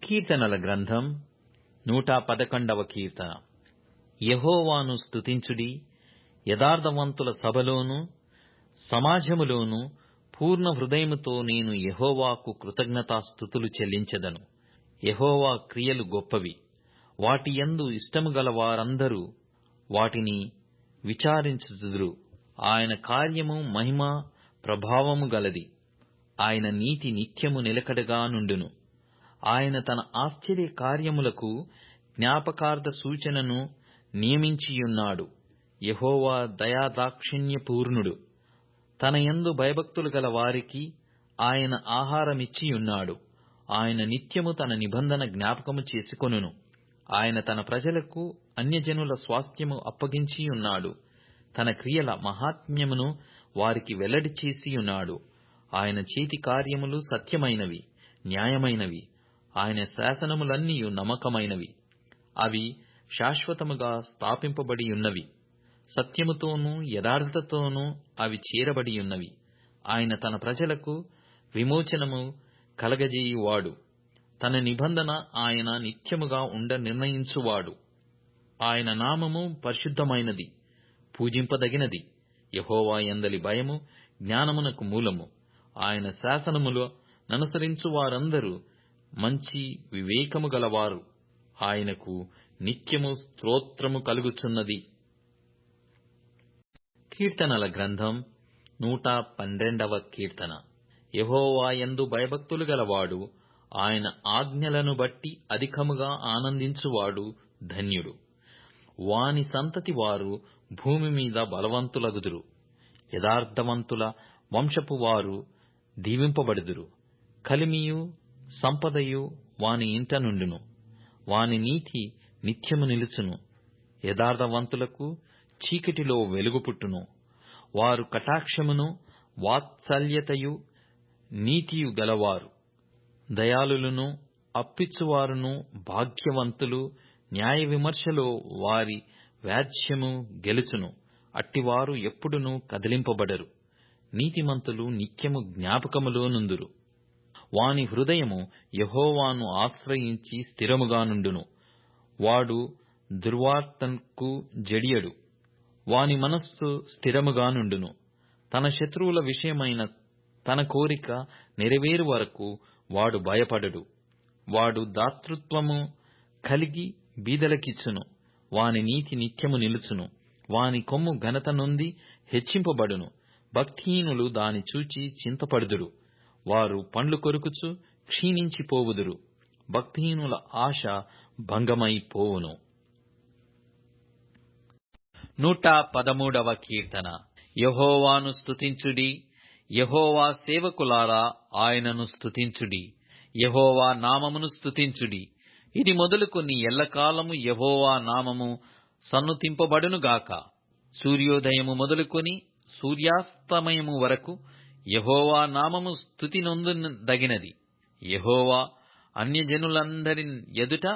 కీర్తనల గ్రంథం 111వ కీర్తన. యెహోవాను స్తుతించుడి. యథార్థవంతుల సభలోను సమాజములోను పూర్ణ హృదయముతో నేను యెహోవాకు కృతజ్ఞతాస్తుతులు చెల్లించెదను. యెహోవా క్రియలు గొప్పవి, వాటి యందు ఇష్టము గల వారందరూ వాటిని విచారించుదురు. ఆయన కార్యము మహిమ ప్రభావము గలది, ఆయన నీతి నిత్యము నిలకడగా నుండును. ఆయన తన ఆశ్చర్య కార్యములకు జ్ఞాపకార్థ సూచనను నియమించియున్నాడు. యెహోవా దయాదాక్షిణ్యపూర్ణుడు, తన యందు భయభక్తులు గల వారికి ఆయన ఆహారమిచ్చియున్నాడు. ఆయన నిత్యము తన నిబంధన జ్ఞాపకము చేసుకొనును. ఆయన తన ప్రజలకు అన్యజనుల స్వాస్థ్యము అప్పగించియున్నాడు. తన క్రియల మహాత్మ్యమును వారికి వెల్లడి చేసియున్నాడు. ఆయన చేతి కార్యములు సత్యమైనవి, న్యాయమైనవి. ఆయన శాసనములన్నీయు నమ్మకమైనవి, అవి శాశ్వతముగా స్థాపింపబడియున్నవి. సత్యముతోనూ యథార్థతతోనూ అవి చేరబడియున్నవి. ఆయన తన ప్రజలకు విమోచనము కలగజేయువాడు. తన నిబంధన ఆయన నిత్యముగా ఉండ నిర్ణయించువాడు. ఆయన నామము పరిశుద్ధమైనది, పూజింపదగినది. యెహోవా యందలి భయము జ్ఞానమునకు మూలము. ఆయన శాసనములు ననుసరించు వారందరూ మంచి వివేకము గలవారు. ఆయనకు నిత్యము స్తోత్రము కలుగుచున్నది. కీర్తనల గ్రంథం 112వ కీర్తన. యెహోవా యందు భయభక్తులు గలవాడు, ఆయన ఆజ్ఞలను బట్టి అధికముగా ఆనందించువాడు ధన్యుడు. వాని సంతతి వారు భూమి మీద బలవంతులగుదురు. యథార్థవంతుల వంశపు వారు దీవింపబడుదురు. కలిమియు సంపదయు వాని ఇంట నుండును. వాని నీతి నిత్యము నిలుచును. యథార్థవంతులకు చీకటిలో వెలుగు పుట్టును. వారు కటాక్షమును వాత్సల్యతయు నీతియు గలవారు. దయాళులను అప్పిచ్చువారును భాగ్యవంతులు. న్యాయ విమర్శలో వారి వ్యాజ్యము గెలుచును. అట్టివారు ఎప్పుడునూ కదిలింపబడరు. నీతిమంతులు నిత్యము జ్ఞాపకములో నుందురు. వాని హృదయము యెహోవాను ఆశ్రయించి స్థిరముగా నుండును. వాడు దుర్వార్తకు జడియడు. వాని మనస్సు స్థిరముగా నుండును. తన శత్రువుల విషయమైన తన కోరిక నెరవేరు వరకు వాడు భయపడడు. వాడు దాతృత్వము కలిగి బీదలకిచ్చును. వాని నీతి నిత్యము నిలుచును. వాని కొమ్ము ఘనత నొంది హెచ్చింపబడును. భక్తిహీనులు దాని చూచి చింతపడుదురు. వారు పండ్లు కొరుకుచు క్షీణించిపోవుదురు. భక్తిహీనుల ఆశ భంగమైపోవును. 113వ కీర్తన. యెహోవాను స్తుతించుడి. యెహోవా సేవకులారా ఆయనను స్తుతించుడి. యెహోవా నామమును స్తుతించుడి. ఇది మొదలుకొని ఎల్లకాలము యెహోవా నామము సన్నుతింపబడునుగాక. సూర్యోదయము మొదలుకొని సూర్యాస్తమయము వరకు యెహోవా నామము స్తుతి నొందదగినది. యెహోవా అన్యజనులందరి ఎదుట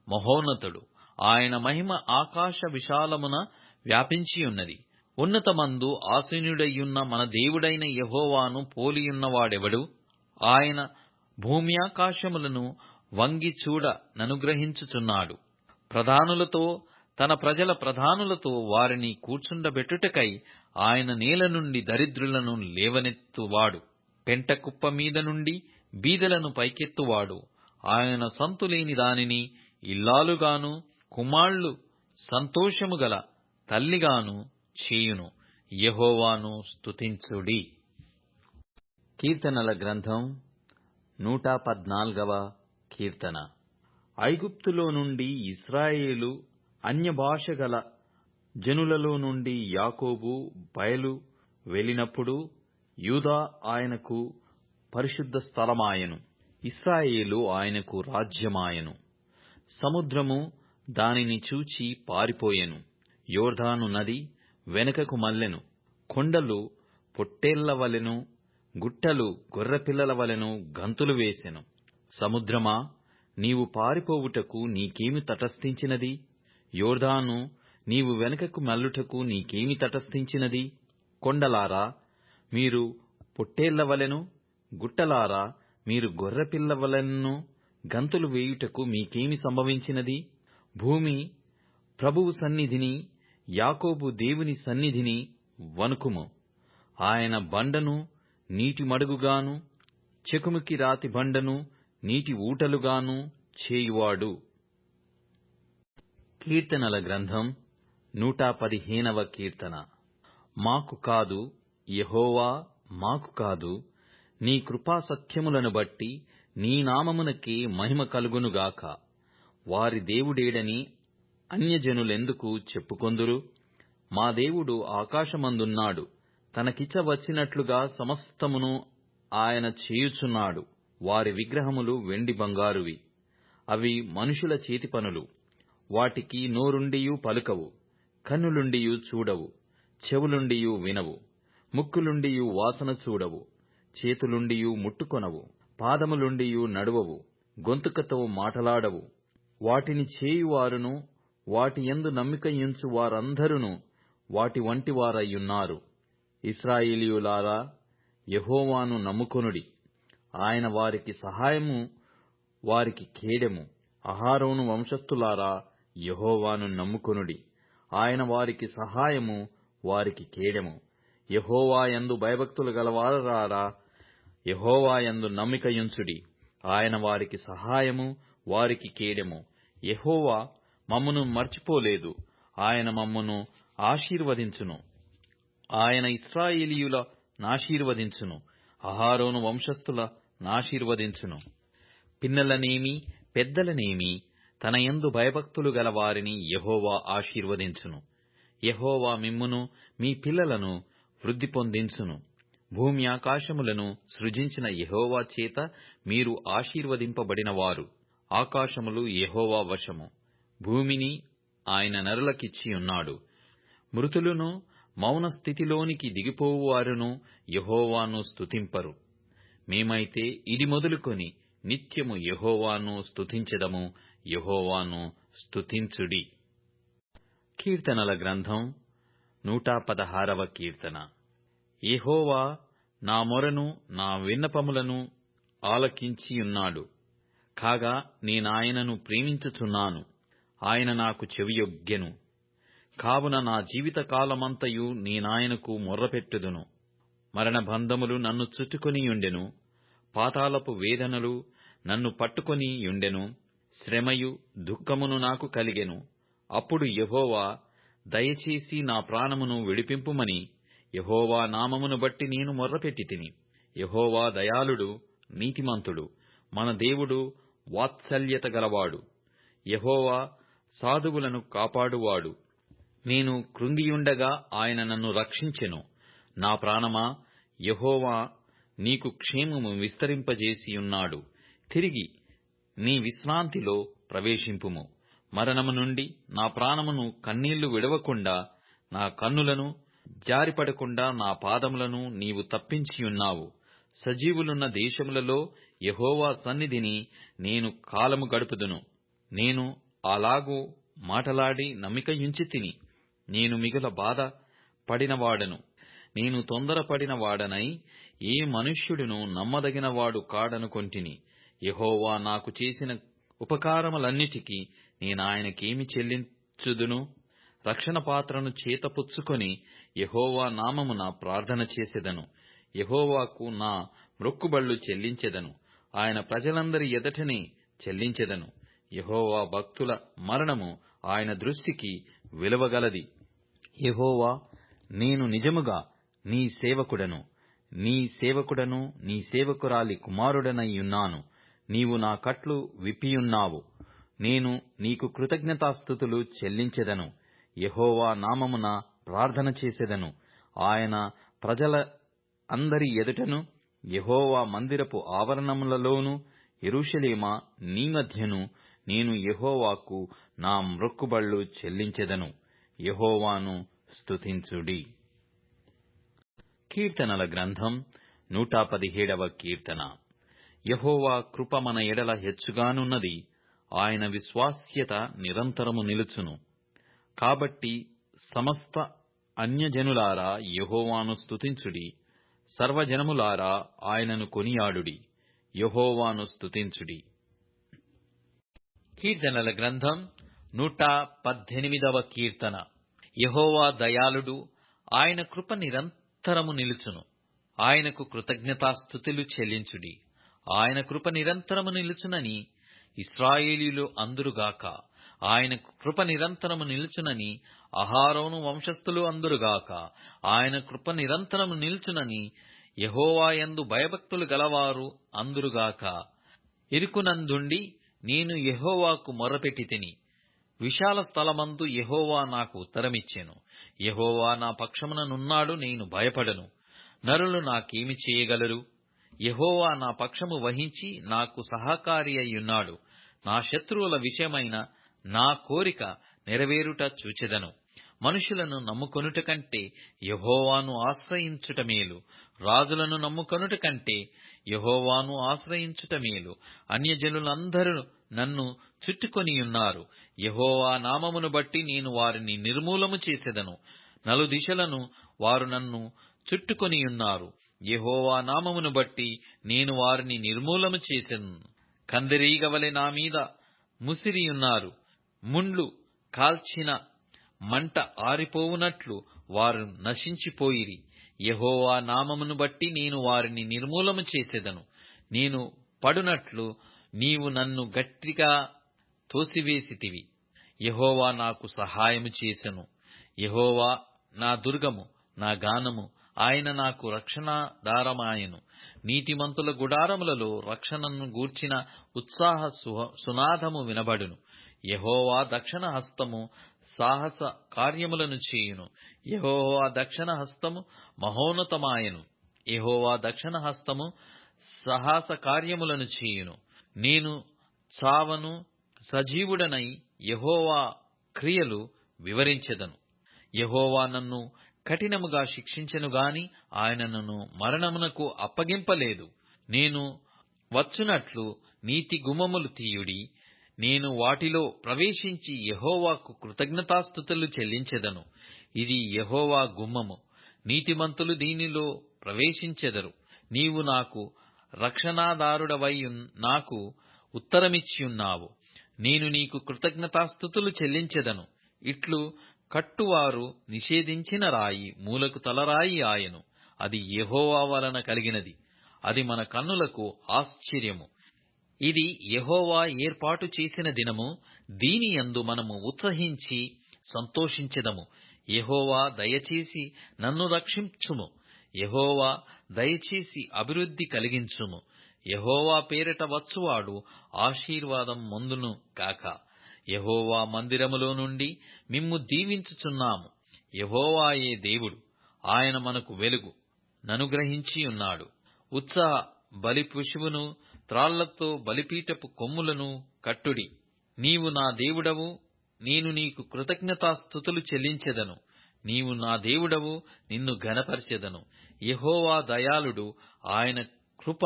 మహోన్నతుడు. ఆయన మహిమ ఆకాశ విశాలమున వ్యాపించియున్నది. ఉన్నతమందు ఆసీనుడయ్యున్న మన దేవుడైన యెహోవాను పోలియున్నవాడెవడు? ఆయన భూమ్యాకాశములను వంగి చూడ ననుగ్రహించుచున్నాడు. ప్రధానులతో, తన ప్రజల ప్రధానులతో వారిని కూర్చుండబెట్టుటకై ఆయన నేల నుండి దరిద్రులను లేవనెత్తువాడు. పెంట కుప్ప మీద నుండి బీదలను పైకెత్తువాడు. ఆయన సంతులేని దానిని ఇల్లాలుగాను, కుమారులు సంతోషము గల తల్లిగాను చేయును. యెహోవాను స్తుతించుడి. కీర్తనల గ్రంథం 114వ కీర్తన. ఐగుప్తులో నుండి ఇశ్రాయేలు, అన్యభాష గల జనులలో నుండి యాకోబు బయలు వెళ్ళినప్పుడు యూదా ఆయనకు పరిశుద్ధ స్థలమాయెను. ఇశ్రాయేలు ఆయనకు రాజ్యమాయెను. సముద్రము దానిని చూచి పారిపోయెను. యోర్దాను నది వెనుకకు మల్లెను. కొండలు పొట్టేళ్ల వలెను, గుట్టలు గొర్రెపిల్లల వలెను గంతులు వేసెను. సముద్రమా, నీవు పారిపోవుటకు నీకేమి తటస్థించినది? యోర్దాను, నీవు వెనుకకు మల్లుటకు నీకేమి తటస్థించినది? కొండలారా, మీరు పొట్టేళ్ల వలెను, గుట్టలారా, మీరు గొర్రెపిల్ల వలెను గంతులు వేయుటకు మీకేమి సంభవించినది? భూమి ప్రభువు సన్నిధిని, యాకోబు దేవుని సన్నిధిని వణుకుము. ఆయన బండను నీటి మడుగుగాను, చెకుముకి రాతి బండను నీటి ఊటలుగాను చేయువాడు. కీర్తనల గ్రంథం 115వ కీర్తన. మాకు కాదు, యెహోవా మాకు కాదు, నీ కృపా సత్యములను బట్టి నీ నామమునకే మహిమ కలుగునుగాక. వారి దేవుడేడని అన్యజనులెందుకు చెప్పుకొందురు? మా దేవుడు ఆకాశమందున్నాడు, తనకిచ్చ వచ్చినట్లుగా సమస్తమును ఆయన చేయుచున్నాడు. వారి విగ్రహములు వెండి బంగారువి, అవి మనుషుల చేతి పనులు. వాటికి నోరుండియు పలుకవు, కన్నులుండియు చూడవు, చెవులుండియు వినవు, ముక్కులుండియు వాసన చూడవు, చేతులుండియు ముట్టుకొనవు, పాదములుండియు నడువవు, గొంతుకతో మాటలాడవు. వాటిని చేయువారును వాటి యందు నమ్మికయుంచు వారందరును వాటి వంటి వారయ్యున్నారు. ఇశ్రాయేలీయులారా, యెహోవాను నమ్ముకొనుడి. ఆయన వారికి సహాయము, వారికి కేడెము. అహరోను వంశస్థులారా, యెహోవాను నమ్ముకొనుడి. ఆయన వారికి సహాయము, వారికి కేడెము. యెహోవా యందు భయభక్తులు గలవారారా, యెహోవా యందు నమ్మికయుంచుడి. ఆయన వారికి సహాయము, వారికి కేడెము. యెహోవా మమ్మును మర్చిపోలేదు, ఆయన మమ్మును ఆశీర్వదించును. ఆయన ఇశ్రాయేలీయుల నాశీర్వదించును, అహరోను వంశస్థుల నాశీర్వదించును. పిన్నలనేమి పెద్దలనేమి తన యందు భయభక్తులు గల వారిని యెహోవా ఆశీర్వదించును. యెహోవా మిమ్మును మీ పిల్లలను వృద్ధి పొందించును. భూమి ఆకాశములను సృజించిన యెహోవా చేత మీరు ఆశీర్వదింపబడినవారు. ఆకాశములు యెహోవా వశము, భూమిని ఆయన నరులకిచ్చియున్నాడు. మృతులను మౌన స్థితిలోనికి దిగిపోవువారును యెహోవాను స్తుతింపరు. మేమైతే ఇది మొదలుకొని నిత్యము యెహోవాను స్తుతించెదము. యెహోవాను స్తుతించుడి. కీర్తనల గ్రంథం 116వ కీర్తన. యెహోవా నా మొరను నా విన్నపములను ఆలకించియున్నాడు. కాగా నేనాయనను ప్రేమించుచున్నాను, ఆయన నాకు చెవియొగ్గెను. కావున నా జీవితకాలమంతయు నేనాయనకు మొర్రపెట్టుదును. మరణబంధములు నన్ను చుట్టుకొనియుండెను, పాతాళపు వేదనలు నన్ను పట్టుకొనియుండెను. శ్రమయు దుఃఖమును నాకు కలిగెను. అప్పుడు యెహోవా, దయచేసి నా ప్రాణమును విడిపింపుమని యెహోవా నామమును బట్టి నేను మొర్రపెట్టితిని. యెహోవా దయాళుడు, నీతిమంతుడు, మన దేవుడు వాత్సల్యత గలవాడు. యెహోవా సాధువులను కాపాడువాడు. నేను కృంగియుండగా ఆయన నన్ను రక్షించెను. నా ప్రాణమా, యెహోవా నీకు క్షేమము విస్తరింపజేసియున్నాడు. తిరిగి నీ విశ్రాంతిలో ప్రవేశింపుము. మరణము నుండి నా ప్రాణమును కన్నీళ్లు విడవకుండా, నా కన్నులను జారిపడకుండా నా పాదములను నీవు తప్పించియున్నావు. సజీవులున్న దేశములలో యెహోవా సన్నిధిని నేను కాలము గడుపుదును. నేను అలాగూ మాటలాడి నమ్మికయుంచితిని. నేను మిగుల బాధ పడినవాడను. నేను తొందరపడిన వాడనై ఏ మనుష్యుడును నమ్మదగినవాడు కాడనుకొంటిని. యెహోవా నాకు చేసిన ఉపకారములన్నిటికీ నేనాయనకేమి చెల్లించుదును? రక్షణ పాత్రను చేతపుచ్చుకొని యెహోవా నామమున ప్రార్థన చేసెదను. యెహోవాకు నా మ్రొక్కుబళ్ళు చెల్లించెదను. ఆయన ప్రజలందరి ఎదుటనే చెల్లించెదను. యెహోవా భక్తుల మరణము ఆయన దృష్టికి విలువగలది. యెహోవా, నేను నిజముగా నీ సేవకుడను, నీ సేవకుడను, నీ సేవకురాలి కుమారుడనైయున్నాను. నీవు నా కట్లు విప్పియున్నావు. నేను నీకు కృతజ్ఞతాస్తుతులు చెల్లించెదను. యెహోవా నామమున ప్రార్థన చేసెదను. ఆయన ప్రజల అందరి ఎదుటను, యెహోవా మందిరపు ఆవరణములలోను, యెరూషలేమా నీ మధ్యను నేను యెహోవాకు నా మ్రొక్కుబళ్ళు చెల్లించెదను. యెహోవాను స్తుతించుడి. కీర్తనల గ్రంథం 117వ కీర్తన. యెహోవా కృప మన ఎడల హెచ్చుగానున్నది, ఆయన విశ్వాస్యత నిరంతరము నిలుచును. కాబట్టి సమస్త అన్యజనులారా యెహోవాను స్తుతించుడి. సర్వజనములారా ఆయనను కొనియాడుడి. యెహోవాను స్తుతించుడి. కీర్తనల గ్రంథం 118వ కీర్తన. యెహోవా దయాళుడు, ఆయన కృప నిరంతరము నిలుచును. ఆయనకు కృతజ్ఞతాస్తుతులు చెల్లించుడి. ఆయన కృప నిరంతరము నిలుచునని ఇశ్రాయేలీయులు అందురుగాక. ఆయనకు కృప నిరంతరము నిలుచునని అహరోను వంశస్థులు అందురుగాక. ఆయన కృప నిరంతరము నిలుచునని యెహోవా యందు భయభక్తులు గలవారు అందురుగాక. ఇరుకునందుండి నేను యెహోవాకు మొర్రపెట్టితిని. విశాల స్థలమందు యెహోవా నాకు ఉత్తరమిచ్చెను. యెహోవా నా పక్షమున నున్నాడు, నేను భయపడను. నరులు నాకేమి చేయగలరు? యెహోవా నా పక్షము వహించి నాకు సహకారి అయ్యున్నాడు. నా శత్రువుల విషయమైన నా కోరిక నెరవేరుట చూచెదను. మనుషులను నమ్ముకొనుట కంటే యెహోవాను ఆశ్రయించుట మేలు. రాజులను నమ్ముకొనుట కంటే యెహోవాను ఆశ్రయించుట మేలు. అన్యజనులందరూ నన్ను చుట్టుకొనియున్నారు. యెహోవా నామమును బట్టి నేను వారిని నిర్మూలము చేసెదను. నలుదిశలను వారు నన్ను చుట్టుకొనియున్నారు. యెహోవా నామమును బట్టి నేను వారిని నిర్మూలము చేసెదను. కందిరీగ వలె నా మీద ముసిరియున్నారు. ముండ్లు కాల్చిన మంట ఆరిపోవునట్లు వారు నశించిపోయిరి. యెహోవా నామమును బట్టి నేను వారిని నిర్మూలము చేసెదను. నేను పడునట్లు నీవు నన్ను గట్టిగా తోసివేసితివి. యెహోవా నాకు సహాయము చేసెను. యెహోవా నా దుర్గము, నా గానము, ఆయన నాకు రక్షణాధారమాయెను. నీతిమంతుల గుడారములలో రక్షణను గూర్చిన ఉత్సాహ సునాదము వినబడును. యెహోవా దక్షిణ హస్తము సాహస కార్యములను చేయును. యెహోవా దక్షిణ హస్తము మహోన్నతమాయెను. యెహోవా దక్షిణ హస్తము సాహస కార్యములను చేయును. నేను చావను, సజీవుడనై యెహోవా క్రియలు వివరించెదను. యెహోవా నన్ను కఠినముగా శిక్షించెను గాని ఆయన నన్ను మరణమునకు అప్పగింపలేదు. నేను వచ్చునట్లు నీతి గుమ్మములు తీయుడి. నేను వాటిలో ప్రవేశించి యెహోవాకు కృతజ్ఞతాస్తుతులు చెల్లించెదను. ఇది యెహోవా గుమ్మము, నీతిమంతులు దీనిలో ప్రవేశించెదరు. నీవు నాకు రక్షణాధారుడవై నాకు ఉత్తరమిచ్చియున్నావు. నేను నీకు కృతజ్ఞతాస్తుతులు చెల్లించెదను. ఇట్లు కట్టువారు నిషేధించిన రాయి మూలకు తలరాయి ఆయను. అది యెహోవా వలన కలిగినది. అది మన కన్నులకు ఆశ్చర్యము. ఇది యెహోవా ఏర్పాటు చేసిన దినము. దీని యందు మనము ఉత్సహించి సంతోషించెదము. యెహోవా దయచేసి నన్ను రక్షించుము. యెహోవా దయచేసి అభివృద్ధి కలిగించుము. యెహోవా పేరిట వచ్చువాడు ఆశీర్వాదం పొందును గాక. యెహోవా మందిరములో నుండి మిమ్ము దీవించుచున్నాము. యెహోవాయే దేవుడు, ఆయన మనకు వెలుగు ననుగ్రహించి ఉన్నాడు. ఉత్సాహ బలి పశువును త్రాళ్లతో బలిపీఠపు కొమ్ములను కట్టుడి. నీవు నా దేవుడవు, నేను నీకు కృతజ్ఞతాస్తుతులు చెల్లించెదను. నీవు నా దేవుడవు, నిన్ను ఘనపరచెదను. యెహోవా దయాళుడు, ఆయన కృప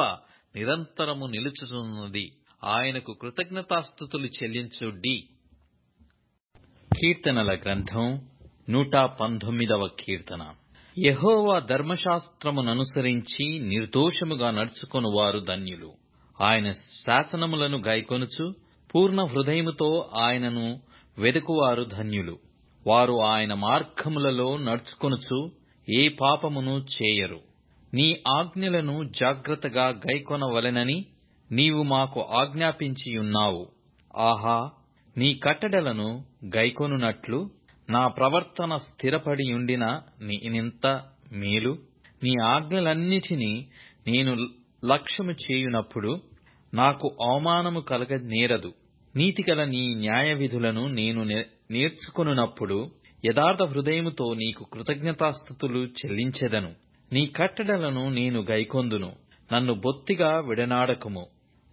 నిరంతరము నిలుచుతున్నది. ఆయనకు కృతజ్ఞతాస్తుతులు చెల్లించుడి. కీర్తనల గ్రంథం 119వ కీర్తన. యెహోవా ధర్మశాస్త్రముననుసరించి నిర్దోషముగా నడుచుకొను వారు ధన్యులు. ఆయన శాసనములను గైకొనుచు పూర్ణ హృదయముతో ఆయనను వెదకువారు ధన్యులు. వారు ఆయన మార్గములలో నడుచుకొనుచు ఏ పాపమును చేయరు. నీ ఆజ్ఞలను జాగ్రత్తగా గైకొనవలెనని నీవు మాకు ఆజ్ఞాపించియున్నావు. ఆహా, నీ కట్టడలను గైకొనున్నట్లు నా ప్రవర్తన స్థిరపడియుండిన నేనెంత మేలు. నీ ఆజ్ఞలన్నిటినీ నేను లక్ష్యము చేయునప్పుడు నాకు అవమానము కలగ నేరదు. నీతిగల నీ న్యాయవిధులను నేను నేర్చుకొనున్నప్పుడు యథార్థ హృదయముతో నీకు కృతజ్ఞతాస్తుతులు చెల్లించెదను. నీ కట్టడలను నేను గైకొందును. నన్ను బొత్తిగా విడనాడకుము.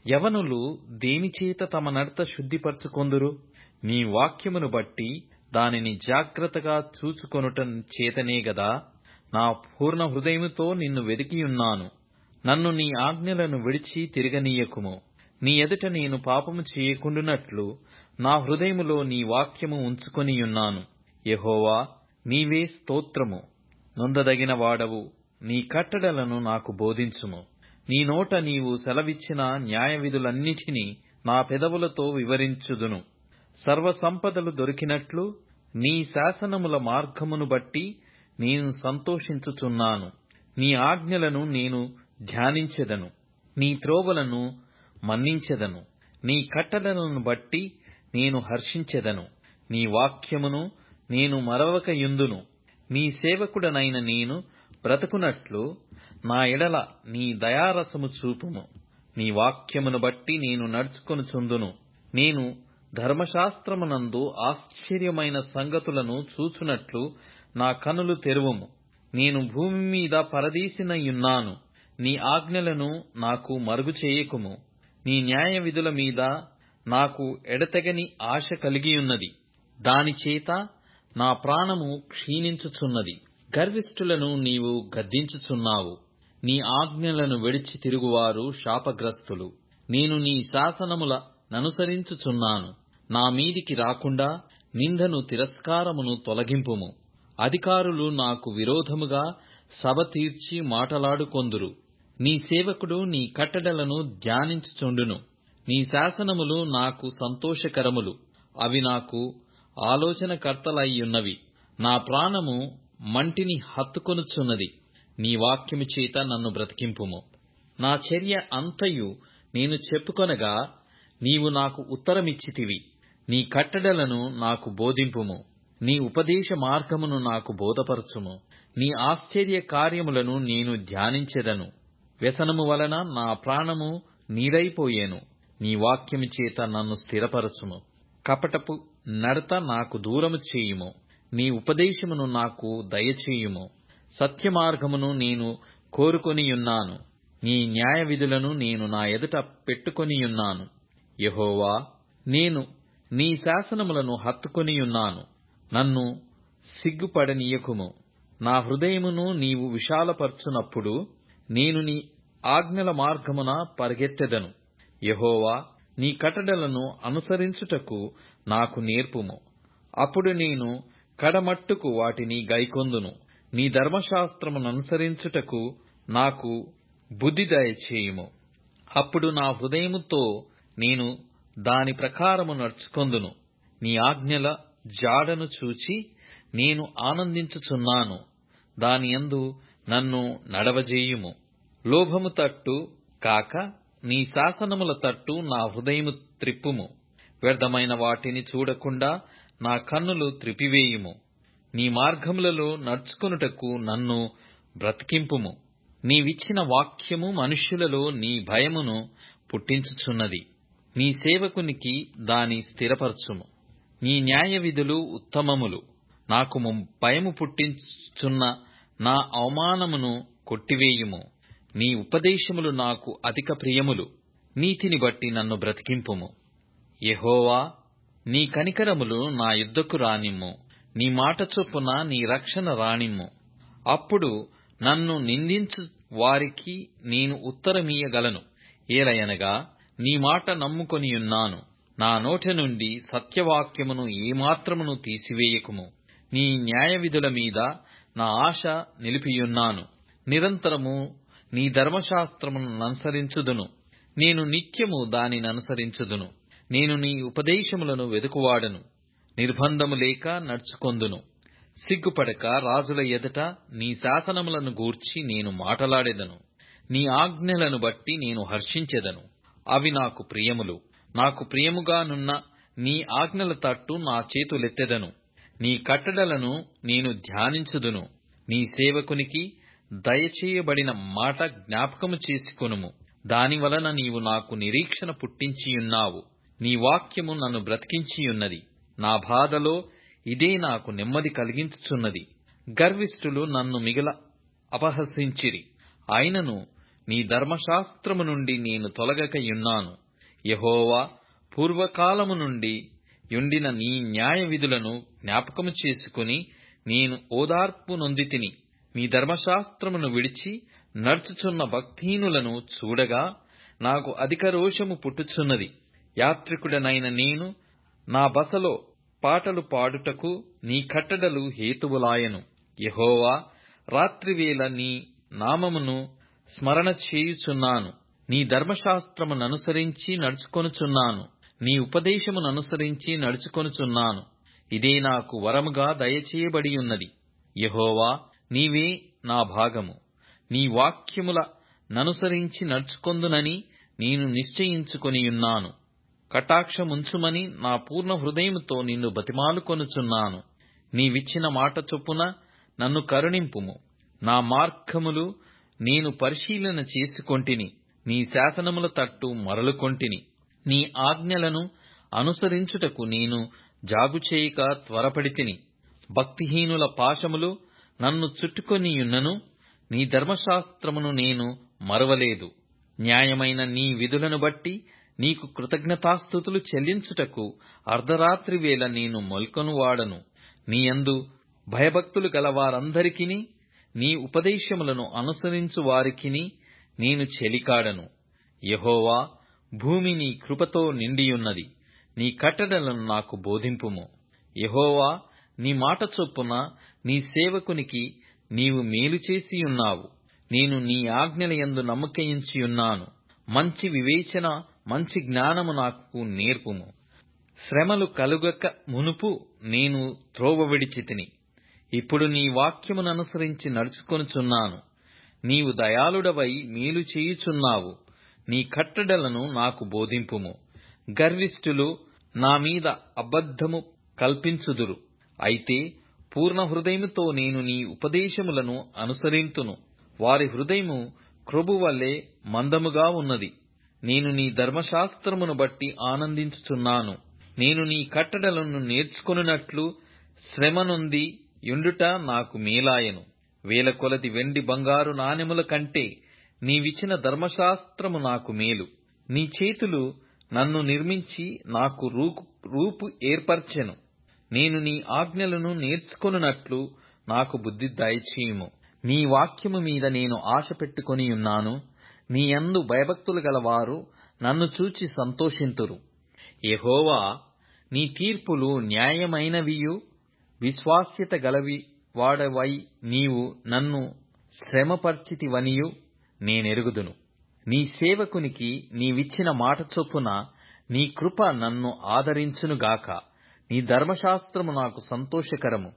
యవనులు దేనిచేత తమ నడత శుద్ధిపరచుకొందురు? నీ వాక్యమును బట్టి దానిని జాగ్రత్తగా చూచుకొనుట చేతనే గదా. నా పూర్ణ హృదయముతో నిన్ను వెదికియున్నాను. నన్ను నీ ఆజ్ఞలను విడిచి తిరగనీయకుము. నీ ఎదుట నేను పాపము చేయకుండునట్లు నా హృదయములో నీ వాక్యము ఉంచుకొనియున్నాను. యెహోవా, నీవే స్తోత్రము. నొందదగిన వాడవు. నీ కట్టడలను నాకు బోధించుము. నీ నోట నీవు సెలవిచ్చిన న్యాయవిధులన్నిటినీ నా పెదవులతో వివరించుదును. సర్వసంపదలు దొరికినట్లు నీ శాసనముల మార్గమును బట్టి నేను సంతోషించుచున్నాను. నీ ఆజ్ఞలను నేను ధ్యానించెదను. నీ త్రోవలను మన్నించెదను. నీ కట్టడలను బట్టి నేను హర్షించెదను. నీ వాక్యమును నేను మరవకయుందును. నీ సేవకుడనైన నేను బ్రతుకునట్లు నా ఎడల నీ దయారసము చూపుము. నీ వాక్యమును బట్టి నేను నడుచుకొనుచుందును. నేను ధర్మశాస్త్రమునందు ఆశ్చర్యమైన సంగతులను చూచునట్లు నా కనులు తెరువుము. నేను భూమి మీద పరదేశినయున్నాను. నీ ఆజ్ఞలను నాకు మరుగు చేయకుము. నీ న్యాయ విధుల మీద నాకు ఎడతెగని ఆశ కలిగియున్నది. దానిచేత నా ప్రాణము క్షీణించుచున్నది. గర్విష్ఠులను నీవు గద్దించుచున్నావు. నీ ఆజ్ఞలను విడిచి తిరుగువారు శాపగ్రస్తులు. నేను నీ శాసనముల ననుసరించుచున్నాను. నా మీదికి రాకుండా నిందను తిరస్కారమును తొలగింపుము. అధికారులు నాకు విరోధముగా సభ తీర్చి మాటలాడుకొందురు. నీ సేవకుడు నీ కట్టడలను ధ్యానించుచుండును. నీ శాసనములు నాకు సంతోషకరములు. అవి నాకు ఆలోచనకర్తలయ్యున్నవి. నా ప్రాణము మంటిని హత్తుకొనుచున్నది. నీ వాక్యము చేత నన్ను బ్రతికింపుము. నా చర్య అంతయు నేను చెప్పుకొనగా నీవు నాకు ఉత్తరమిచ్చితివి. నీ కట్టడలను నాకు బోధింపుము. నీ ఉపదేశ మార్గమును నాకు బోధపరచుము. నీ ఆశ్చర్య కార్యములను నేను ధ్యానించెదను. వ్యసనము వలన నా ప్రాణము నీరైపోయేను. నీ వాక్యము చేత నన్ను స్థిరపరచుము. కపటపు నడత నాకు దూరము చేయుము. నీ ఉపదేశమును నాకు దయచేయుము. సత్యమార్గమును నేను కోరుకొనియున్నాను. నీ న్యాయ విధులను నేను నా ఎదుట పెట్టుకొనియున్నాను. యెహోవా, నేను నీ శాసనములను హత్తుకొనియున్నాను. నన్ను సిగ్గుపడనీయకుము. నా హృదయమును నీవు విశాలపరచునప్పుడు నేను నీ ఆజ్ఞల మార్గమున పరిగెత్తెదను. యెహోవా, నీ కట్టడలను అనుసరించుటకు నాకు నేర్పుము. అప్పుడు నేను కడమట్టుకు వాటిని గైకొందును. నీ ధర్మశాస్త్రముననుసరించుటకు నాకు బుద్ధి దయచేయుము. అప్పుడు నా హృదయముతో నేను దాని ప్రకారము నడుచుకొందును. నీ ఆజ్ఞల జాడను చూచి నేను ఆనందించుచున్నాను. దానియందు నన్ను నడవజేయుము. లోభము తట్టు కాక నీ శాసనముల తట్టు నా హృదయము త్రిప్పుము. వ్యర్థమైన వాటిని చూడకుండా నా కన్నులు త్రిపివేయుము. నీ మార్గములలో నడుచుకొనుటకు నన్ను బ్రతికింపుము. నీవిచ్చిన వాక్యము మనుష్యులలో నీ భయమును పుట్టించుచున్నది. నీ సేవకునికి దాని స్థిరపరచుము. నీ న్యాయ విధులు ఉత్తమములు. నాకు భయము పుట్టించుచున్న నా అవమానమును కొట్టివేయుము. నీ ఉపదేశములు నాకు అధిక ప్రియములు. నీతిని బట్టి నన్ను బ్రతికింపుము. యెహోవా, నీ కనికరములు నా యుద్ధకు రానిమ్ము. నీ మాట చొప్పున నీ రక్షణ రానిమ్ము. అప్పుడు నన్ను నిందించు వారికి నేను ఉత్తరమీయగలను. ఏలయనగా నీ మాట నమ్ముకొనియున్నాను. నా నోటి నుండి సత్యవాక్యమును ఏమాత్రమును తీసివేయకుము. నీ న్యాయ విధుల మీద నా ఆశ నిలిపియున్నాను. నిరంతరము నీ ధర్మశాస్త్రమును ననుసరించుదును. నేను నిత్యము దానిననుసరించుదును. నేను నీ ఉపదేశములను వెదుకువాడను. నిర్బంధము లేక నడుచుకొందును. సిగ్గుపడక రాజుల ఎదుట నీ శాసనములను గూర్చి నేను మాటలాడెదను. నీ ఆజ్ఞలను బట్టి నేను హర్షించెదను. అవి నాకు ప్రియములు. నాకు ప్రియముగానున్న నీ ఆజ్ఞల తట్టు నా చేతులెత్తెదను. నీ కట్టడలను నేను ధ్యానించుదును. నీ సేవకునికి దయచేయబడిన మాట జ్ఞాపకము చేసుకొనుము. దానివలన నీవు నాకు నిరీక్షణ పుట్టించియున్నావు. నీ వాక్యము నన్ను బ్రతికించియున్నది. నా బాధలో ఇదే నాకు నెమ్మది కలిగించుచున్నది. గర్విష్ఠులు నన్ను మిగుల అపహసించిరి. అయినను నీ ధర్మశాస్త్రము నుండి నేను తొలగకయున్నాను. యెహోవా, పూర్వకాలము నుండి యుండిన నీ న్యాయ విధులను జ్ఞాపకము చేసుకుని నేను ఓదార్పు నొందితిని. నీ ధర్మశాస్త్రమును విడిచి నడుచుచున్న భక్తిహీనులను చూడగా నాకు అధిక రోషము పుట్టుచున్నది. యాత్రికుడనైన నేను నా బసలో పాటలు పాడుటకు నీ కట్టడలు హేతువులాయను. యెహోవా, రాత్రివేళ నీ నామమును స్మరణ చేయుచున్నాను. నీ ధర్మశాస్త్రముననుసరించి నడుచుకొనుచున్నాను. నీ ఉపదేశముననుసరించి నడుచుకొనుచున్నాను. ఇదే నాకు వరముగా దయచేయబడియున్నది. యెహోవా, నీవే నా భాగము. నీ వాక్యముల ననుసరించి నడుచుకొందునని నేను నిశ్చయించుకొనియున్నాను. కటాక్షముంచుమని నా పూర్ణ హృదయముతో నిన్ను బతిమాలుకొనుచున్నాను. నీవిచ్చిన మాట చొప్పున నన్ను కరుణింపుము. నా మార్గములు నేను పరిశీలన చేసుకొంటిని. నీ శాసనముల తట్టు మరలుకొంటిని. నీ ఆజ్ఞలను అనుసరించుటకు నేను జాగుచేయక త్వరపడితిని. భక్తిహీనుల పాశములు నన్ను చుట్టుకొనియున్నను. నీ ధర్మశాస్త్రమును నేను మరువలేదు. న్యాయమైన నీ విధులను బట్టి నీకు కృతజ్ఞతాస్తుతులు చెల్లించుటకు అర్ధరాత్రి వేళ నేను మొల్కొనువాడను. నీయందు భయభక్తులు గలవారందరికిని, నీ ఉపదేశములను అనుసరించు వారికిని నేను చెలికాడను. యెహోవా, భూమి నీ కృపతో నిండియున్నది. నీ కట్టడలను నాకు బోధింపుము. యెహోవా, నీ మాట చొప్పున నీ సేవకునికి నీవు మేలు చేసియున్నావు. నేను నీ ఆజ్ఞలయందు నమ్మకయించియున్నాను. మంచి వివేచన, మంచి జ్ఞానము నాకు నేర్పుము. శ్రమలు కలుగక మునుపు నేను త్రోవ విడిచితిని. ఇప్పుడు నీ వాక్యముననుసరించి నడుచుకొనుచున్నాను. నీవు దయాళుడవై మేలు చేయుచున్నావు. నీ కట్టడలను నాకు బోధింపుము. గర్విష్ఠులు నా మీద అబద్ధము కల్పించుదురు. అయితే పూర్ణ హృదయముతో నేను నీ ఉపదేశములను అనుసరింతును. వారి హృదయము క్రొబువలె మందముగా ఉన్నది. నేను నీ ధర్మశాస్త్రమును బట్టి ఆనందించుచున్నాను. నేను నీ కట్టడలను నేర్చుకొనున్నట్లు శ్రమ నొంది యుండుట నాకు మేలాయను. వేల కొలది వెండి బంగారు నాణెముల కంటే నీవిచ్చిన ధర్మశాస్త్రము నాకు మేలు. నీ చేతులు నన్ను నిర్మించి నాకు రూపు ఏర్పరచెను. నేను నీ ఆజ్ఞలను నేర్చుకొనున్నట్లు నాకు బుద్ధి దయచేయుము. నీ వాక్యము మీద నేను ఆశ పెట్టుకొనియున్నాను. నీ యందు భయభక్తులు గలవారు నన్ను చూచి సంతోషింతురు. యెహోవా, నీ తీర్పులు న్యాయమైనవియు విశ్వాస్యత గలవి వాడవై నీవు నన్ను శ్రమపర్చితివనియు నేనెరుగుదును. నీ సేవకునికి నీవిచ్చిన మాట చొప్పున నీ కృప నన్ను ఆదరించునుగాక. నీ ధర్మశాస్త్రము నాకు సంతోషకరము.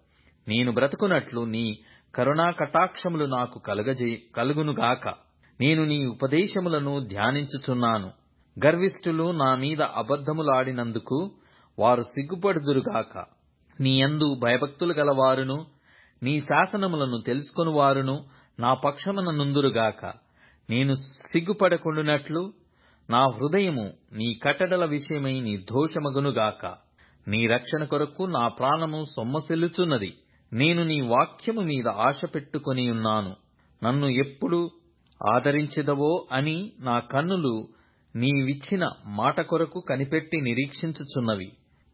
నేను బ్రతుకున్నట్లు నీ కరుణా కటాక్షములు నాకు కలుగునుగాక. నేను నీ ఉపదేశములను ధ్యానించుచున్నాను. గర్విష్ఠులు నా మీద అబద్ధములాడినందుకు వారు సిగ్గుపడుదురుగాక. నీ యందు భయభక్తులు గలవారును నీ శాసనములను తెలుసుకొనువారును నా పక్షమున నుందురుగాక. నేను సిగ్గుపడకుండునట్లు నా హృదయము నీ కట్టడల విషయమై నిర్దోషమగునుగాక. నీ రక్షణ కొరకు నా ప్రాణము సొమ్మసిల్లుచున్నది. నేను నీ వాక్యము మీద ఆశ పెట్టుకొనియున్నాను. నన్ను ఎప్పుడు ఆదరించెదవో అని నా కన్నులు నీవిచ్చిన మాట కొరకు కనిపెట్టి నిరీక్షించుచున్నవి.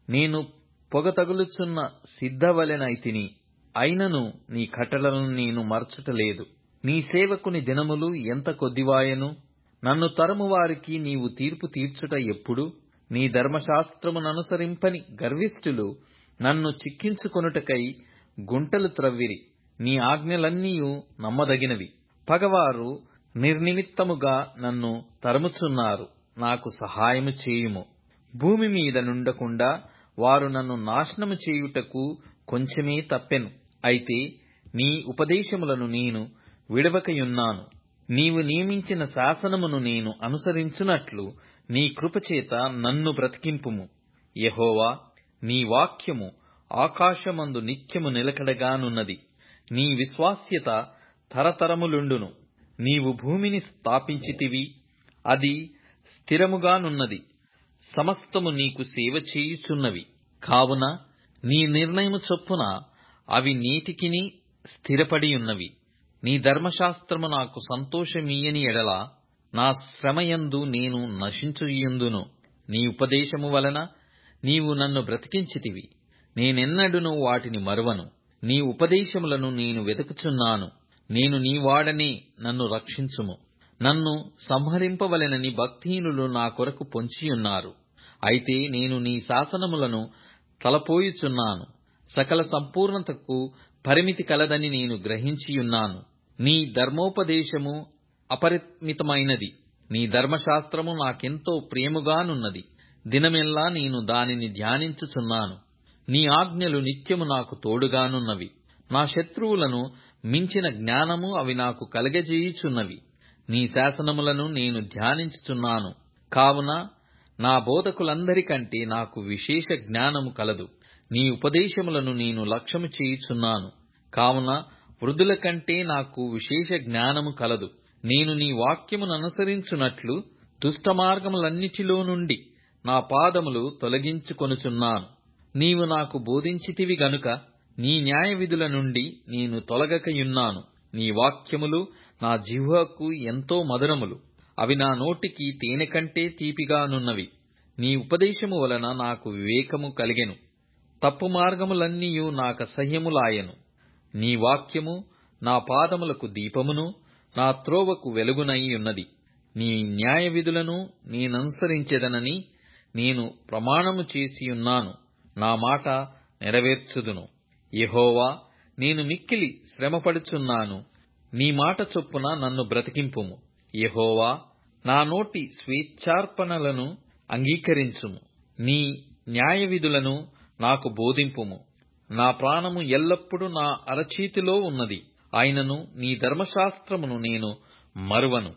నేను పొగ తగులుచున్న సిద్ధవలెనైతిని. అయినను నీ కట్టడలను నేను మరచుటలేదు. నీ సేవకుని దినములు ఎంత కొద్దివాయెను. నన్ను తరుము వారికి నీవు తీర్పు తీర్చుట ఎప్పుడు? నీ ధర్మశాస్త్రముననుసరింపని గర్విష్ఠులు నన్ను చిక్కించుకొనుటకై గుంటలు త్రవ్విరి. నీ ఆజ్ఞలన్నీయు నమ్మదగినవి. పగవారు నిర్నిమిత్తముగా నన్ను తరుముచున్నారు. నాకు సహాయము చేయుము. భూమి మీద నుండకుండా వారు నన్ను నాశనము చేయుటకు కొంచెమే తప్పెను. అయితే నీ ఉపదేశములను నేను విడవకయున్నాను. నీవు నియమించిన శాసనమును నేను అనుసరించున్నట్లు నీ కృపచేత నన్ను బ్రతికింపుము. యెహోవా, నీ వాక్యము ఆకాశమందు నిత్యము నిలకడగానున్నది. నీ విశ్వాస్యత తరతరములుండును. నీవు భూమిని స్థాపించితివి, అది స్థిరముగానున్నది. సమస్తము నీకు సేవ చేయుచున్నవి. కావున నీ నిర్ణయము చొప్పున అవి నేటికిని స్థిరపడియున్నవి. నీ ధర్మశాస్త్రము నాకు సంతోషమీయని ఎడల నా శ్రమయందు నేను నశించుయుందును. నీ ఉపదేశము వలన నీవు నన్ను బ్రతికించితివి. నేనెన్నడూను వాటిని మరువను. నీ ఉపదేశములను నేను వెతుకుచున్నాను. నేను నీ వాడనే, నన్ను రక్షించుము. నన్ను సంహరింపవలెనని భక్తిహీనులు నా కొరకు పొంచియున్నారు. అయితే నేను నీ శాసనములను తలపోయుచున్నాను. సకల సంపూర్ణతకు పరిమితి కలదని నేను గ్రహించియున్నాను. నీ ధర్మోపదేశము అపరిమితమైనది. నీ ధర్మశాస్త్రము నాకెంతో ప్రియముగానున్నది. దినమెల్లా నేను దానిని ధ్యానించుచున్నాను. నీ ఆజ్ఞలు నిత్యము నాకు తోడుగానున్నవి. నా శత్రువులను మించిన జ్ఞానము అవి నాకు కలగజేయుచున్నవి. నీ శాసనములను నేను ధ్యానించుచున్నాను. కావున నా బోధకులందరికంటే నాకు విశేష జ్ఞానము కలదు. నీ ఉపదేశములను నేను లక్ష్యము చేయుచున్నాను. కావున వృద్ధుల కంటే నాకు విశేష జ్ఞానము కలదు. నేను నీ వాక్యముననుసరించున్నట్లు దుష్టమార్గములన్నిటిలో నుండి నా పాదములు తొలగించుకొనుచున్నాను. నీవు నాకు బోధించితివి గనుక నీ న్యాయవిధుల నుండి నేను తొలగకయున్నాను. నీ వాక్యములు నా జిహ్వకు ఎంతో మధురములు. అవి నా నోటికి తేనె కంటే తీపిగానున్నవి. నీ ఉపదేశము వలన నాకు వివేకము కలిగెను. తప్పు మార్గములన్నీయు నాకసహ్యములాయెను. నీ వాక్యము నా పాదములకు దీపమును, నా త్రోవకు వెలుగునై ఉన్నది. నీ న్యాయవిధులను నేననుసరించెదనని నేను ప్రమాణము చేసియున్నాను. నా మాట నెరవేర్చుదును. యెహోవా, నేను మిక్కిలి శ్రమపడుచున్నాను. నీ మాట చొప్పున నన్ను బ్రతికింపుము. యెహోవా, నా నోటి స్వేచ్ఛార్పణలను అంగీకరించుము. నీ న్యాయవిధులను నాకు బోధింపుము. నా ప్రాణము ఎల్లప్పుడూ నా అరచేతిలో ఉన్నది. అయినను నీ ధర్మశాస్త్రమును నేను మరువను.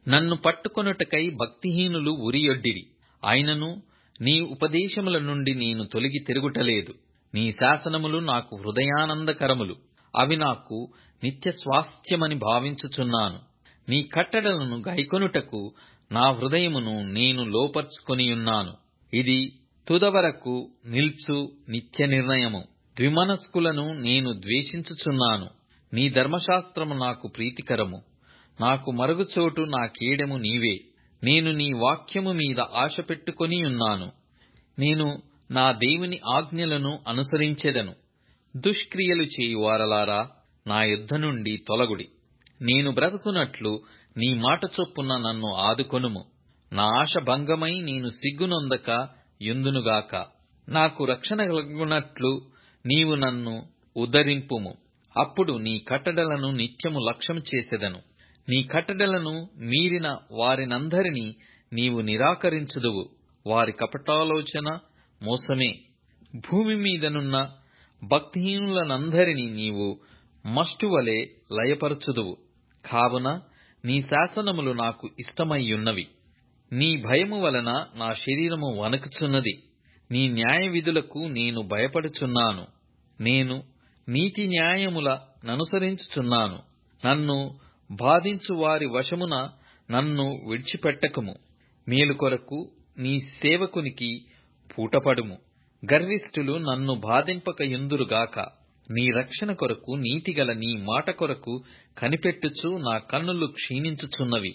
నన్ను పట్టుకొనుటకై భక్తిహీనులు ఉరియొడ్డిరి. అయినను నీ ఉపదేశముల నుండి నేను తొలగి తిరుగుటలేదు. నీ శాసనములు నాకు హృదయానందకరములు. అవి నాకు నిత్య స్వాస్థ్యమని భావించుచున్నాను. నీ కట్టడలను గైకొనుటకు నా హృదయమును నేను లోపర్చుకొనియున్నాను. ఇది తుదవరకు నిల్చు నిత్య నిర్ణయము. ద్విమనస్కులను నేను ద్వేషించుచున్నాను. నీ ధర్మశాస్త్రము నాకు ప్రీతికరము. నాకు మరుగుచోటు నా కేడెము నీవే. నేను నీ వాక్యము మీద ఆశ పెట్టుకొనియున్నాను. నేను నా దేవుని ఆజ్ఞలను అనుసరించెదను. దుష్క్రియలు చేయువారలారా, నా యొద్ద నుండి తొలగుడి. నేను బ్రతుకున్నట్లు నీ మాట చొప్పున నన్ను ఆదుకొనుము. నా ఆశ భంగమై నేను సిగ్గునొందక యుందునుగాక. నాకు రక్షణ కలుగునట్లు నీవు నన్ను ఉద్ధరింపుము. అప్పుడు నీ కట్టడలను నిత్యము లక్ష్యం చేసెదను. నీ కట్టడలను మీరిన వారినందరినీ నీవు నిరాకరించుదువు. వారి కపటాలోచన మోసమే. భూమి మీదనున్న భక్తిహీనులనందరినీ నీవు మష్టువలె లయపరచుదువు. కావున నీ శాసనములు నాకు ఇష్టమయ్యున్నవి. నీ భయము వలన నా శరీరము వణకుచున్నది. నీ న్యాయవిధులకు నేను భయపడుచున్నాను. నేను నీతి న్యాయముల ననుసరించుచున్నాను. నన్ను బాధించు వారి వశమున నన్ను విడిచిపెట్టకుము. మేలు కొరకు నీ సేవకునికి పూటపడుము. గర్విష్ఠులు నన్ను బాధింపకయుందురుగాక. నీ రక్షణ కొరకు నీతిగల నీ మాట కొరకు కనిపెట్టుచు నా కన్నులు క్షీణించుచున్నవి.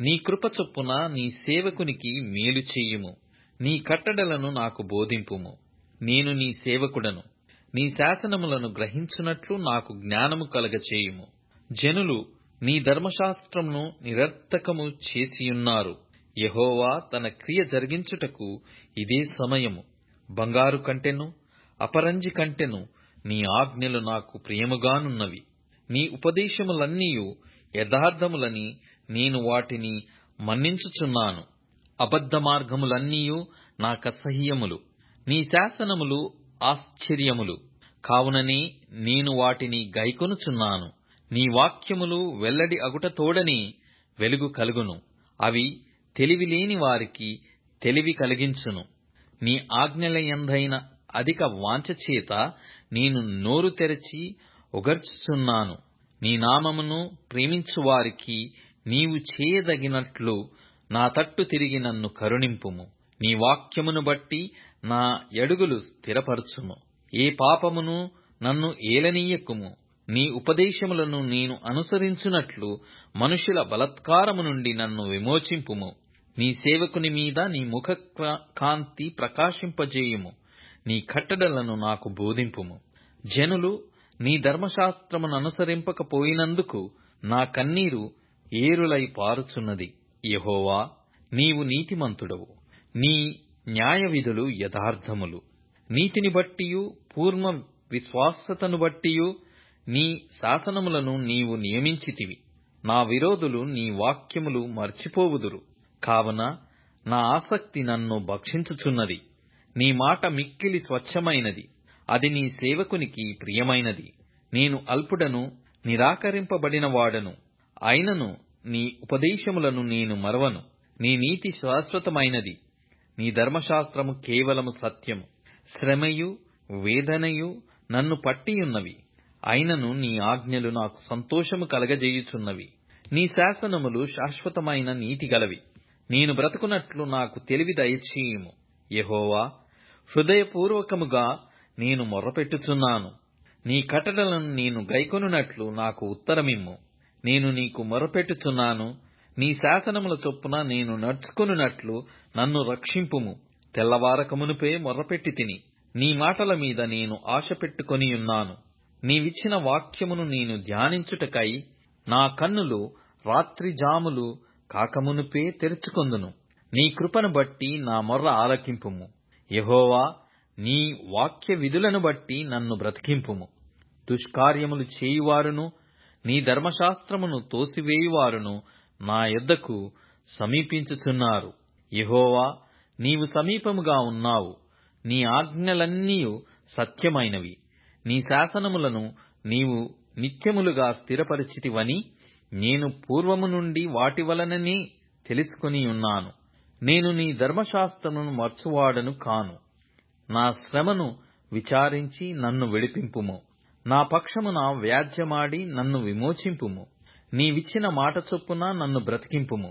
నీ కృప చొప్పున నీ సేవకునికి మేలు చేయుము. నీ కట్టడలను నాకు బోధింపుము. నేను నీ సేవకుడను. నీ శాసనములను గ్రహించున్నట్లు నాకు జ్ఞానము కలగచేయుము. జనులు నీ ధర్మశాస్త్రమును నిరర్థకము చేసియున్నారు. యెహోవా తన క్రియ జరిగించుటకు ఇదే సమయము. బంగారు కంటెను అపరంజి కంటెను నీ ఆజ్ఞలు నాకు ప్రియముగానున్నవి. నీ ఉపదేశములన్నీయు యథార్థములని నేను వాటిని మన్నించుచున్నాను. అబద్ధ మార్గములన్నీయు నాకసహ్యములు. నీ శాసనములు ఆశ్చర్యములు. కావుననే నేను వాటిని గైకొనుచున్నాను. నీ వాక్యములు వెల్లడి అగుట తోడనే వెలుగు కలుగును. అవి తెలివిలేని వారికి తెలివి కలిగించును. నీ ఆజ్ఞలయందైన అధిక వాంఛ చేత నేను నోరు తెరచి ఒగర్చుచున్నాను. నీ నామమును ప్రేమించు వారికి నీవు చేయదగినట్లు నా తట్టు తిరిగి నన్ను కరుణింపుము. నీ వాక్యమును బట్టి నా అడుగులు స్థిరపరచుము. ఏ పాపమును నన్ను ఏలనీయకుము. నీ ఉపదేశములను నేను అనుసరించున్నట్లు మనుషుల బలాత్కారము నుండి నన్ను విమోచింపుము. నీ సేవకుని మీద నీ ముఖ కాంతి ప్రకాశింపజేయుము. నీ కట్టడలను నాకు బోధింపుము. జనులు నీ ధర్మశాస్త్రమును అనుసరింపకపోయినందుకు నా కన్నీరు ఏరులై పారుచున్నది. యెహోవా, నీవు నీతిమంతుడవు. నీ న్యాయవిధులు యథార్థములు. నీతిని బట్టియు పూర్ణ విశ్వాసతను బట్టియు నీ శాసనములను నీవు నియమించితివి. నా విరోధులు నీ వాక్యములు మర్చిపోవుదురు. కావున నా ఆసక్తి నన్ను భక్షించుచున్నది. నీ మాట మిక్కిలి స్వచ్ఛమైనది, అది నీ సేవకునికి ప్రియమైనది. నేను అల్పుడను, నిరాకరింపబడినవాడను, అయినను నీ ఉపదేశములను నేను మరవను. నీ నీతి శాశ్వతమైనది, నీ ధర్మశాస్త్రము కేవలము సత్యము. శ్రమయు వేదనయు నన్ను పట్టియున్నవి, అయినను నీ ఆజ్ఞలు నాకు సంతోషము కలగజేయుచున్నవి. నీ శాసనములు శాశ్వతమైన నీతి గలవి. నేను బ్రతుకున్నట్లు నాకు తెలివి దయచేయుము. యెహోవా, హృదయపూర్వకముగా నేను మొర్రపెట్టుచున్నాను. నీ కట్టడలను నేను గైకొనున్నట్లు నాకు ఉత్తరమిమ్ము. నేను నీకు మొర్రపెట్టుచున్నాను, నీ శాసనముల చొప్పున నేను నడుచుకొనున్నట్లు నన్ను రక్షింపుము. తెల్లవారకమునుపే మొర్రపెట్టి తిని, నీ మాటల మీద నేను ఆశ పెట్టుకొనియున్నాను. నీవిచ్చిన వాక్యమును నేను ధ్యానించుటకై నా కన్నులు రాత్రి జాములు కాకమునుపే తెరుచుకొందును. నీ కృపను బట్టి నా మొర్ర ఆలకింపుము. యెహోవా, నీ వాక్య విధులను బట్టి నన్ను బ్రతికింపుము. దుష్కార్యములు చేయువారును నీ ధర్మశాస్త్రమును తోసివేయువారును నా యొద్దకు సమీపించుచున్నారు. యెహోవా, నీవు సమీపముగా ఉన్నావు. నీ ఆజ్ఞలన్నీయు సత్యమైనవి. నీ శాసనములను నీవు నిత్యములుగా స్థిరపరిచితివని నేను పూర్వము నుండి వాటి వలననే తెలుసుకొనియున్నాను. నేను నీ ధర్మశాస్త్రమును మర్చువాడను కాను. నా శ్రమను విచారించి నన్ను విడిపింపుము. నా పక్షమున వ్యాజ్యమాడి నన్ను విమోచింపుము. నీవిచ్చిన మాట చొప్పున నన్ను బ్రతికింపుము.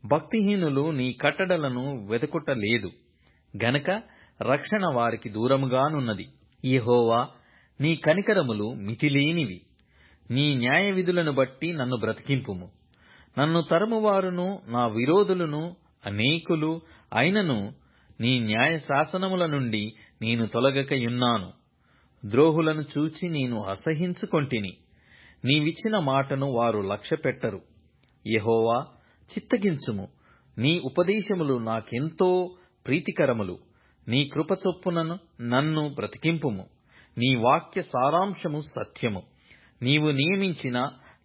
భక్తిహీనులు నీ కట్టడలను వెదకుట లేదు గనక రక్షణ వారికి దూరముగానున్నది. యెహోవా, నీ కనికరములు మితిలేనివి. నీ న్యాయ విధులను బట్టి నన్ను బ్రతికింపుము. నన్ను తరుమువారును నా విరోధులను అనేకులు, అయినను నీ న్యాయ శాసనముల నుండి నేను తొలగకయున్నాను. ద్రోహులను చూచి నేను అసహించుకొంటిని. నీవిచ్చిన మాటను వారు లక్ష్యపెట్టరు. యెహోవా, చిత్తగించుము. నీ ఉపదేశములు నాకెంతో ప్రీతికరములు. నీ కృప చొప్పునను నన్ను బ్రతికింపుము. నీ వాక్య సారాంశము సత్యము. నీవు నియమించిన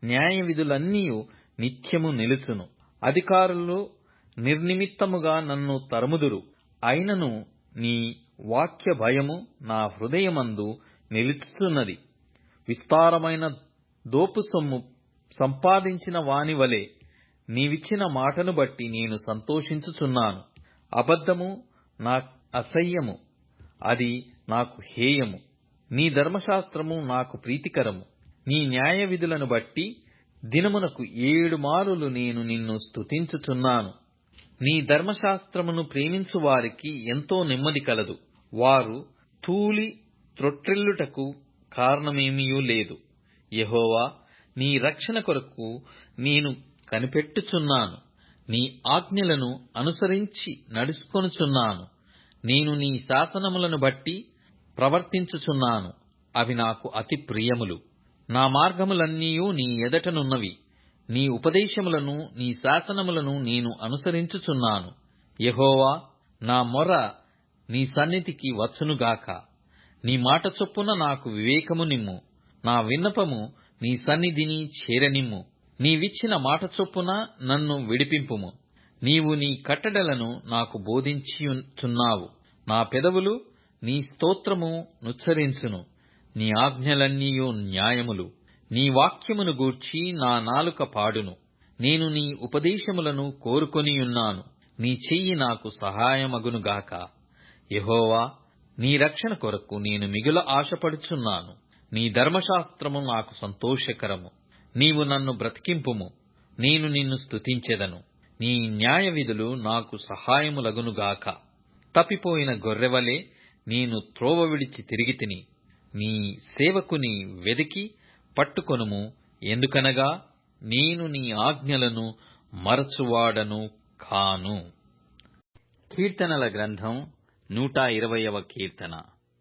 న్యాయ విధులన్నీయు నిత్యము నిలుచును. అధికారులు నిర్నిమిత్తముగా నన్ను తరుముదురు, అయినను నీ వాక్య భయము నా హృదయమందు నిలుచుచున్నది. విస్తారమైన దోపు సొమ్ము సంపాదించిన వాని వలె నీవిచ్చిన మాటను బట్టి నేను సంతోషించుచున్నాను. అబద్ధము నా అసహ్యము, అది నాకు హేయము. నీ ధర్మశాస్త్రము నాకు ప్రీతికరము. నీ న్యాయ విధులను బట్టి దినమునకు 7 మారులు నేను నిన్ను స్తుతించుచున్నాను. నీ ధర్మశాస్త్రమును ప్రేమించు వారికి ఎంతో నెమ్మది కలదు. వారు తూలి త్రొట్రిల్లుటకు కారణమేమియూ లేదు. యెహోవా, నీ రక్షణ కొరకు నేను కనిపెట్టుచున్నాను. నీ ఆజ్ఞలను అనుసరించి నడుచుకొనుచున్నాను. నేను నీ శాసనములను బట్టి ప్రవర్తించుచున్నాను. అవి నాకు అతి ప్రియములు. నా మార్గములన్నీయూ నీ ఎదటనున్నవి. నీ ఉపదేశములను నీ శాసనములను నేను అనుసరించుచున్నాను. యెహోవా, నా మొర నీ సన్నిధికి వచ్చునుగాక. నీ మాట చొప్పున నాకు వివేకము నిమ్ము. నా విన్నపము నీ సన్నిధిని చేరనిమ్ము. నీవిచ్చిన మాట చొప్పున నన్ను విడిపింపుము. నీవు నీ కట్టడలను నాకు బోధించుచున్నావు. నా పెదవులు నీ స్తోత్రము నుచ్చరించును. నీ ఆజ్ఞలన్నీయు న్యాయములు. నీ వాక్యమును గూర్చి నా నాలుక పాడును. నేను నీ ఉపదేశములను కోరుకొనియున్నాను. నీ చెయ్యి నాకు సహాయమగునుగాక. యెహోవా, నీ రక్షణ కొరకు నేను మిగుల ఆశపడుచున్నాను. నీ ధర్మశాస్త్రము నాకు సంతోషకరము. నీవు నన్ను బ్రతికింపుము. నేను నిన్ను స్తుతించెదను. నీ న్యాయ విధులు నాకు సహాయములగునుగాక. తప్పిపోయిన గొర్రెవలే నేను త్రోవ విడిచి తిరిగి తిని. నీ సేవకుని వెదికి పట్టుకొనుము. ఎందుకనగా నేను నీ ఆజ్ఞలను మరచువాడను కాను. కీర్తనల గ్రంథం 120వ కీర్తన.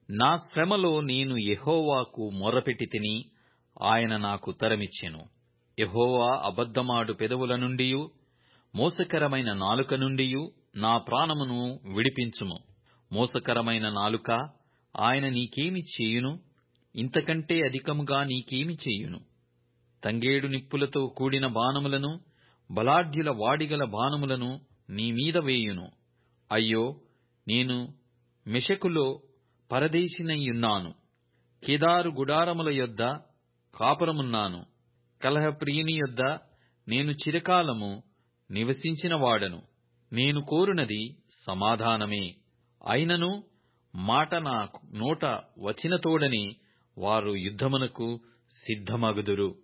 నా శ్రమలో నేను యెహోవాకు మొర్రపెట్టి తిని, ఆయన నాకు ఉత్తరమిచ్చెను. యెహోవా, అబద్ధమాడు పెదవుల నుండియు మోసకరమైన నాలుక నుండియు నా ప్రాణమును విడిపించుము. మోసకరమైన నాలుక, ఆయన నీకేమి చేయును? ఇంతకంటే అధికముగా నీకేమి చేయును? తంగేడు నిప్పులతో కూడిన బాణములను, బలాఢ్యుల వాడిగల బాణములను నీ మీద వేయును. అయ్యో, నేను మెషెకులో పరదేశినయ్యున్నాను. కేదారు గుడారముల యొద్ద కాపురమున్నాను. కలహప్రియుని యొద్ద నేను చిరకాలము నివసించిన వాడను. నేను కోరునది సమాధానమే. అయినను మాట నా నోట వచ్చిన తోడని వారు యుద్ధమునకు సిద్ధమగుదురు.